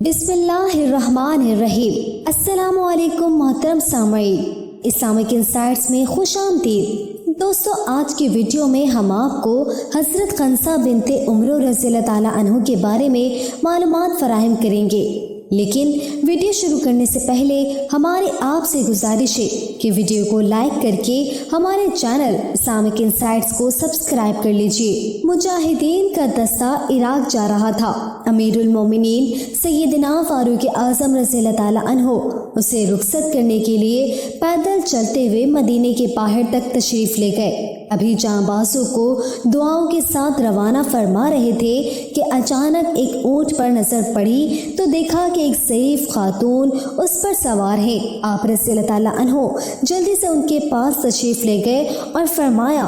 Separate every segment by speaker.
Speaker 1: بسم اللہ الرحمن الرحیم۔ السلام علیکم محترم سامعین، اسلامک انسائٹس میں خوش آمدید۔ دوستو، آج کی ویڈیو میں ہم آپ کو حضرت خنسا بنت عمرو رضی اللہ تعالیٰ عنہ کے بارے میں معلومات فراہم کریں گے، لیکن ویڈیو شروع کرنے سے پہلے ہماری آپ سے گزارش ہے کہ ویڈیو کو لائک کر کے ہمارے چینل اسلامک انسائٹس کو سبسکرائب کر لیجئے۔ مجاہدین کا دستہ عراق جا رہا تھا۔ امیر المومنین سیدنا فاروق اعظم رضی اللہ تعالیٰ عنہ اسے رخصت کرنے کے لیے پیدل چلتے ہوئے مدینے کے باہر تک تشریف لے گئے۔ ابھی جانبازوں کو دعاؤں کے ساتھ روانہ فرما رہے تھے کہ اچانک ایک اونٹ پر نظر پڑی تو دیکھا کہ ایک ضعیف خاتون اس پر سوار ہے۔ آپ رضی اللہ تعالیٰ عنہ جلدی سے ان کے پاس تشریف لے گئے اور فرمایا،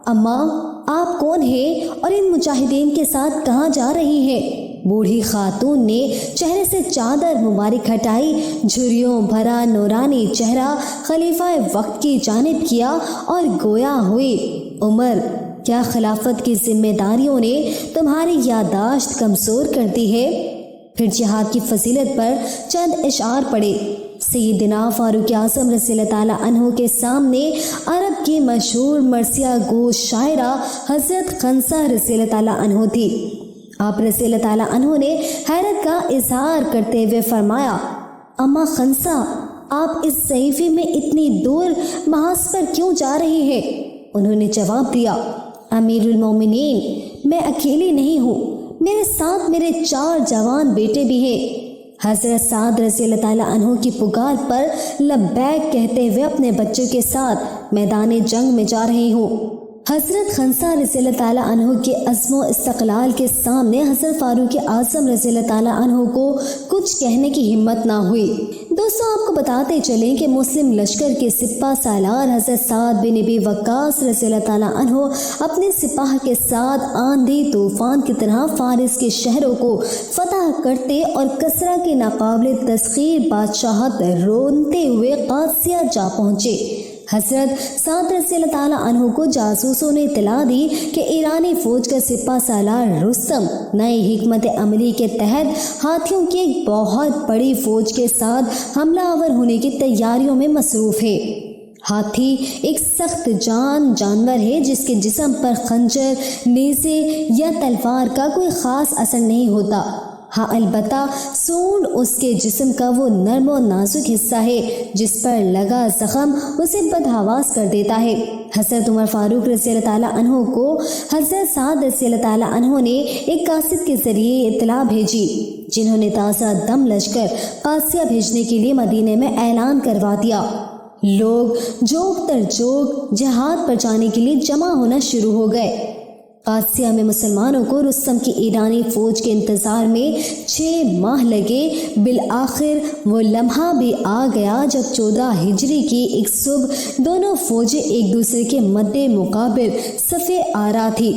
Speaker 1: اماں آپ کون ہیں اور ان مجاہدین کے ساتھ کہاں جا رہی ہیں؟ بوڑھی خاتون نے چہرے سے چادر مبارک ہٹائی، جھریوں بھرا نورانی چہرہ خلیفہ وقت کی جانب کیا اور گویا ہوئی، عمر کیا خلافت کی ذمہ داریوں نے تمہاری یادداشت کمزور کر دی ہے؟ پھر جہاد کی فضیلت پر چند اشعار پڑے۔ سیدنا فاروق اعظم رضی اللہ تعالیٰ عنہ کے سامنے عرب کی مشہور مرثیہ گو شاعرہ حضرت خنسا رضی اللہ تعالیٰ عنہ تھی۔ آپ رضی اللہ تعالیٰ عنہ نے حیرت کا اظہار کرتے ہوئے فرمایا، اماں خنسا آپ اس ضعیفی میں اتنی دور محاذ پر کیوں جا رہی ہیں؟ انہوں نے جواب دیا، امیر المومنین میں اکیلی نہیں ہوں، میرے ساتھ میرے 4 جوان بیٹے بھی ہیں۔ حضرت سعد رضی اللہ تعالیٰ عنہ کی پکار پر لبیک کہتے ہوئے اپنے بچوں کے ساتھ میدان جنگ میں جا رہی ہوں۔ حضرت خنسا رضی اللہ تعالیٰ عنہ کے عزم و استقلال کے سامنے حضرت فاروق اعظم رضی اللہ تعالیٰ عنہ کو کچھ کہنے کی ہمت نہ ہوئی۔ دوستوں، آپ کو بتاتے چلیں کہ مسلم لشکر کے سپہ سالار حضرت سعد بن ابی وقاص رضی اللہ تعالیٰ عنہ اپنے سپاہ کے ساتھ آندھی طوفان کی طرح فارس کے شہروں کو فتح کرتے اور کسریٰ کے ناقابل تسخیر بادشاہت رونتے ہوئے قادسیہ جا پہنچے۔ حضرت سعد رضی اللہ تعالیٰ عنہ کو جاسوسوں نے اطلاع دی کہ ایرانی فوج کا سپہ سالار رستم نئی حکمت عملی کے تحت ہاتھیوں کی ایک بہت بڑی فوج کے ساتھ حملہ آور ہونے کی تیاریوں میں مصروف ہے۔ ہاتھی ایک سخت جانور ہے جس کے جسم پر خنجر، نیزے یا تلوار کا کوئی خاص اثر نہیں ہوتا۔ ہاں البتہ سونڈ اس کے جسم کا وہ نرم و نازک حصہ ہے جس پر لگا زخم اسے بدحواس کر دیتا ہے۔ حضرت عمر فاروق رضی اللہ تعالیٰ عنہ کو حضرت سعد رضی اللہ تعالیٰ عنہ نے ایک قاصد کے ذریعے اطلاع بھیجی، جنہوں نے تازہ دم لشکر قادسیہ بھیجنے کے لیے مدینے میں اعلان کروا دیا۔ لوگ جوک تر جوک جہاد پر جانے کے لیے جمع ہونا شروع ہو گئے۔ قادسیہ میں مسلمانوں کو رستم کی ایرانی فوج کے انتظار میں 6 ماہ لگے۔ بالآخر وہ لمحہ بھی آ گیا جب 14 ہجری کی ایک صبح دونوں فوجیں ایک دوسرے کے مد مقابل صف آرا تھی۔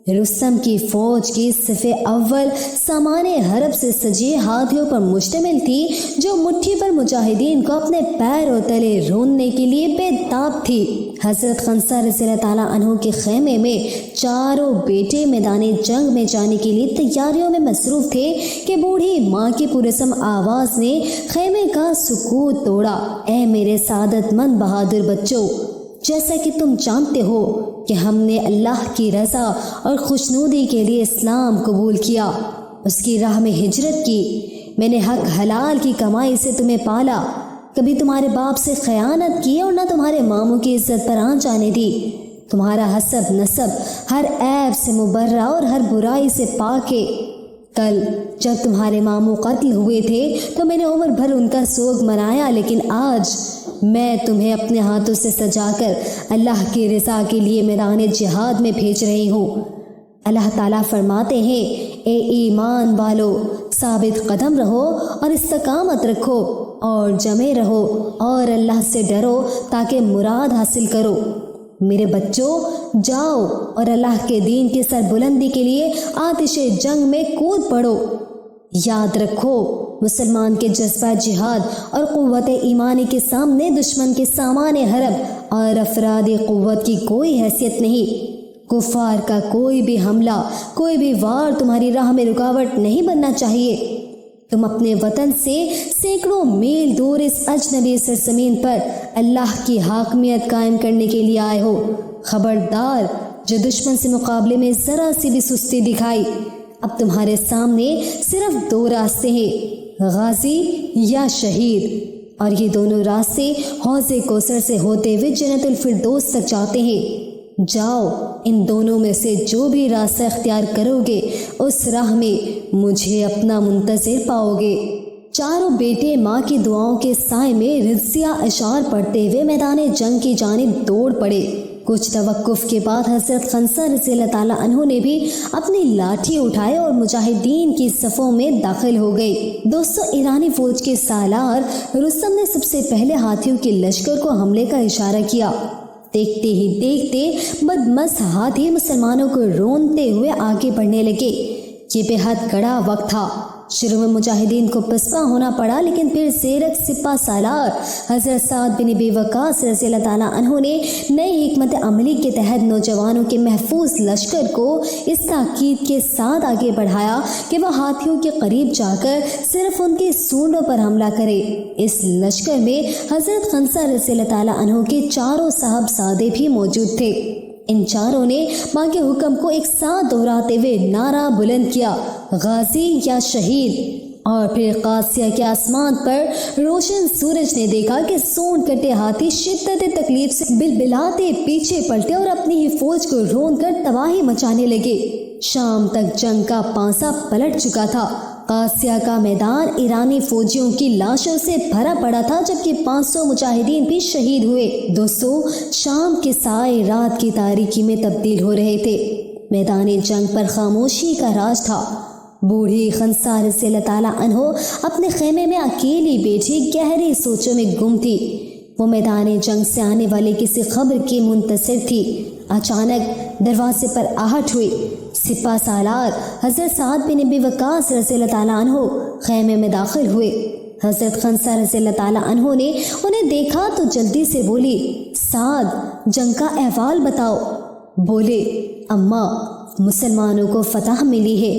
Speaker 1: رستم کی فوج کی صف اول سامان حرب سے سجے ہاتھیوں پر مشتمل تھی، جو مٹھی پر مجاہدین کو اپنے پیروں تلے روننے کے لیے بے تاب تھی۔ حضرت خنسا رضی اللہ تعالیٰ عنہ کے خیمے میں چاروں بیٹے میدان جنگ میں جانے کے لیے تیاریوں میں مصروف تھے کہ بوڑھی ماں کی پررسم آواز نے خیمے کا سکوت توڑا، اے میرے سعادت مند بہادر بچوں، جیسا کہ تم جانتے ہو کہ ہم نے اللہ کی رضا اور خوشنودی کے لیے اسلام قبول کیا، اس کی راہ میں ہجرت کی، میں نے حق حلال کی کمائی سے تمہیں پالا، کبھی تمہارے باپ سے خیانت کی اور نہ تمہارے ماموں کی عزت پر آنچ آنے دی، تمہارا حسب نسب ہر عیب سے مبرہ اور ہر برائی سے پاک ہے۔ کل جب تمہارے ماموں قتل ہوئے تھے تو میں نے عمر بھر ان کا سوگ منایا، لیکن آج میں تمہیں اپنے ہاتھوں سے سجا کر اللہ کی رضا کے لیے میدان جہاد میں بھیج رہی ہوں۔ اللہ تعالیٰ فرماتے ہیں، اے ایمان والو، ثابت قدم رہو اور استقامت رکھو اور جمے رہو اور اللہ سے ڈرو تاکہ مراد حاصل کرو۔ میرے بچوں، جاؤ اور اللہ کے دین کی سربلندی کے لیے آتش جنگ میں کود پڑو۔ یاد رکھو، مسلمان کے جذبہ جہاد اور قوت ایمانی کے سامنے دشمن کے سامان حرب اور افراد قوت کی کوئی حیثیت نہیں۔ کفار کا کوئی بھی حملہ، کوئی بھی وار تمہاری راہ میں رکاوٹ نہیں بننا چاہیے۔ تم اپنے وطن سے سینکڑوں میل دور اس اجنبی سرزمین پر اللہ کی حاکمیت قائم کرنے کے لیے آئے ہو۔ خبردار جو دشمن سے مقابلے میں ذرا سی بھی سستی دکھائی، اب تمہارے سامنے صرف دو راستے ہیں، غازی یا شہید، اور یہ دونوں راستے حوض کوثر سے ہوتے ہوئے جنت الفردوس تک جاتے ہیں۔ جاؤ، ان دونوں میں سے جو بھی راستہ اختیار کرو گے اس راہ میں مجھے اپنا منتظر پاؤ گے۔ چاروں بیٹے ماں کی دعاؤں کے سائے میں رضیہ اشعار پڑھتے ہوئے میدان جنگ کی جانب دوڑ پڑے۔ کچھ توقف کے بعد حضرت خنسا رضی اللہ تعالیٰ عنہ نے بھی اپنی لاٹھی اٹھائے اور مجاہدین کی صفوں میں داخل ہو گئی۔ دوستو، ایرانی فوج کے سالار رستم نے سب سے پہلے ہاتھیوں کے لشکر کو حملے کا اشارہ کیا۔ دیکھتے ہی دیکھتے بدمست ہاتھی مسلمانوں کو رونتے ہوئے آگے بڑھنے لگے۔ یہ بے حد کڑا وقت تھا۔ شروع میں مجاہدین کو پسپا ہونا پڑا، لیکن پھر زیرک سپہ سالار حضرت سعد بن ابی وقاص رضی اللہ تعالیٰ عنہ نے نئی حکمت عملی کے تحت نوجوانوں کے محفوظ لشکر کو اس تاکید کے ساتھ آگے بڑھایا کہ وہ ہاتھیوں کے قریب جا کر صرف ان کے سونڈوں پر حملہ کرے۔ اس لشکر میں حضرت خنسا رضی اللہ تعالیٰ عنہ کے چاروں صاحبزادے بھی موجود تھے۔ ان چاروں نے ماں کے حکم کو ایک ساتھ دہراتے ہوئے نعرہ بلند کیا، غازی یا شہید۔ اور پھر قادسیہ کے آسمان پر روشن سورج نے دیکھا کہ سونڈ کٹے ہاتھی شدت تکلیف سے بلبلاتے پیچھے پلٹے اور اپنی ہی فوج کو رون کر تباہی مچانے لگے۔ شام تک جنگ کا پانسا پلٹ چکا تھا۔ قادسیہ کا میدان ایرانی فوجیوں کی لاشوں سے بھرا پڑا تھا، جبکہ 500 مجاہدین بھی شہید ہوئے۔ دوستو، شام کے سائے رات کی تاریکی میں تبدیل ہو رہے تھے۔ میدان جنگ پر خاموشی کا راج تھا۔ بوڑھی خنسا رضی اللہ تعالیٰ عنہ اپنے خیمے میں اکیلی بیٹھی گہری سوچوں میں گم تھی۔ وہ میدان جنگ سے آنے والے کسی خبر کی منتظر تھی۔ اچانک دروازے پر آہٹ ہوئی۔ سپہ سالار حضرت سعد بن ابی وقاص رضی اللہ تعالیٰ عنہ خیمے میں داخل ہوئے۔ حضرت خنسا رضی اللہ تعالیٰ عنہ نے انہیں دیکھا تو جلدی سے بولی، سعد، جنگ کا احوال بتاؤ۔ بولے، اماں، مسلمانوں کو فتح ملی ہے۔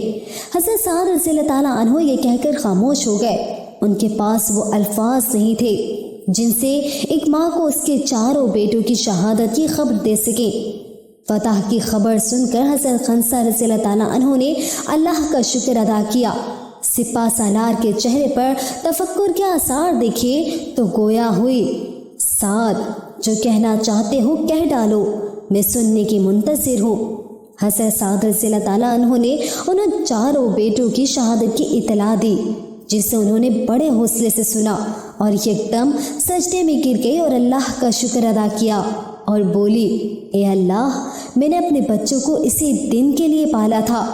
Speaker 1: حضرت سعد رضی اللہ تعالیٰ عنہ یہ کہہ کر خاموش ہو گئے۔ ان کے پاس وہ الفاظ نہیں تھے جن سے ایک ماں کو اس کے چاروں بیٹوں کی شہادت کی خبر دے سکے۔ فتح کی خبر سن کر حضرت خنسا رضی اللہ تعالیٰ عنہ نے اللہ کا شکر ادا کیا۔ سپہ سالار کے چہرے پر تفکر کے آثار دیکھے تو گویا ہوئی، سعد، جو کہنا چاہتے ہو کہہ ڈالو، میں سننے کی منتظر ہوں۔ حضرت سعد رضی اللہ تعالیٰ عنہ نے انہیں چاروں بیٹوں کی شہادت کی اطلاع دی، جسے انہوں نے بڑے حوصلے سے سنا اور یکدم سجدے میں گر گئی اور اللہ کا شکر ادا کیا اور بولی، اے اللہ، میں نے اپنے بچوں کو اسی دن کے لیے پالا تھا،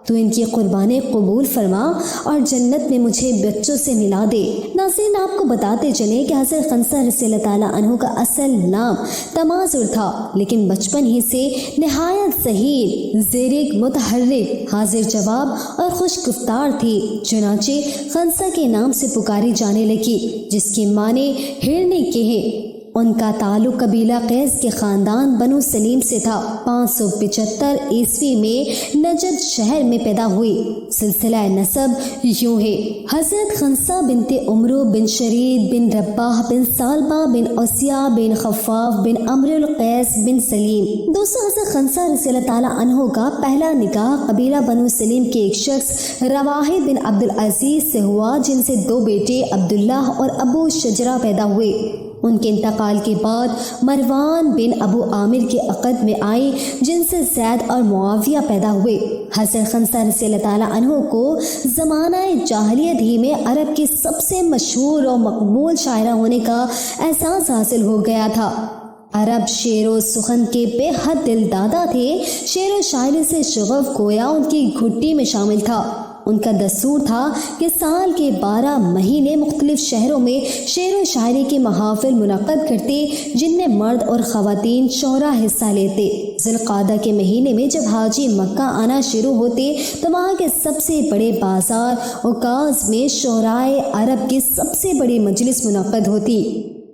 Speaker 1: تو ان کی قربانی قبول فرما اور جنت میں مجھے بچوں سے ملا دے۔ ناظرین، آپ کو بتاتے چلیں کہ حضرت خنسا رضی اللہ تعالیٰ عنہ کا اصل نام تمازر تھا، لیکن بچپن ہی سے نہایت ذہین، زیرک، متحرک، حاضر جواب اور خوش گفتار تھی، چنانچہ خنسا کے نام سے پکاری جانے لگی، جس کی معنی ہرنے کے ہیں۔ ان کا تعلق قبیلہ قیس کے خاندان بنو سلیم سے تھا۔ 575 عیسوی میں نجد شہر میں پیدا ہوئی۔ سلسلہ نسب یوں ہے: حضرت خنسا بنت عمرو بن شرید بن رباح بن سالبہ بن عصیہ بن خفاف بن عمرو القیس بن سلیم۔ دوستو، حضرت خنسا رضی اللہ تعالیٰ عنہ کا پہلا نکاح قبیلہ بنو سلیم کے ایک شخص رواحد بن عبد العزیز سے ہوا، جن سے 2 بیٹے عبداللہ اور ابو شجرہ پیدا ہوئے۔ ان کے انتقال کے بعد مروان بن ابو عامر کے عقد میں آئی، جن سے زید اور معاویہ پیدا ہوئے۔ حضرت خنسا رضی اللہ تعالیٰ عنہ کو زمانہ جاہلیت ہی میں عرب کی سب سے مشہور اور مقبول شاعرہ ہونے کا احساس حاصل ہو گیا تھا۔ عرب شعر و سخن کے بے حد دل دادا تھے۔ شعر و شاعری سے شغف گویا ان کی گھٹی میں شامل تھا۔ ان کا دستور تھا کہ سال کے 12 مہینے مختلف شہروں میں شعر و شاعری کے محافل منعقد کرتے، جن میں مرد اور خواتین شعراء حصہ لیتے۔ ذوالقعدہ کے مہینے میں جب حاجی مکہ آنا شروع ہوتے تو وہاں کے سب سے بڑے بازار اوکاز میں شعراء عرب کی سب سے بڑی مجلس منعقد ہوتی۔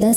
Speaker 1: 10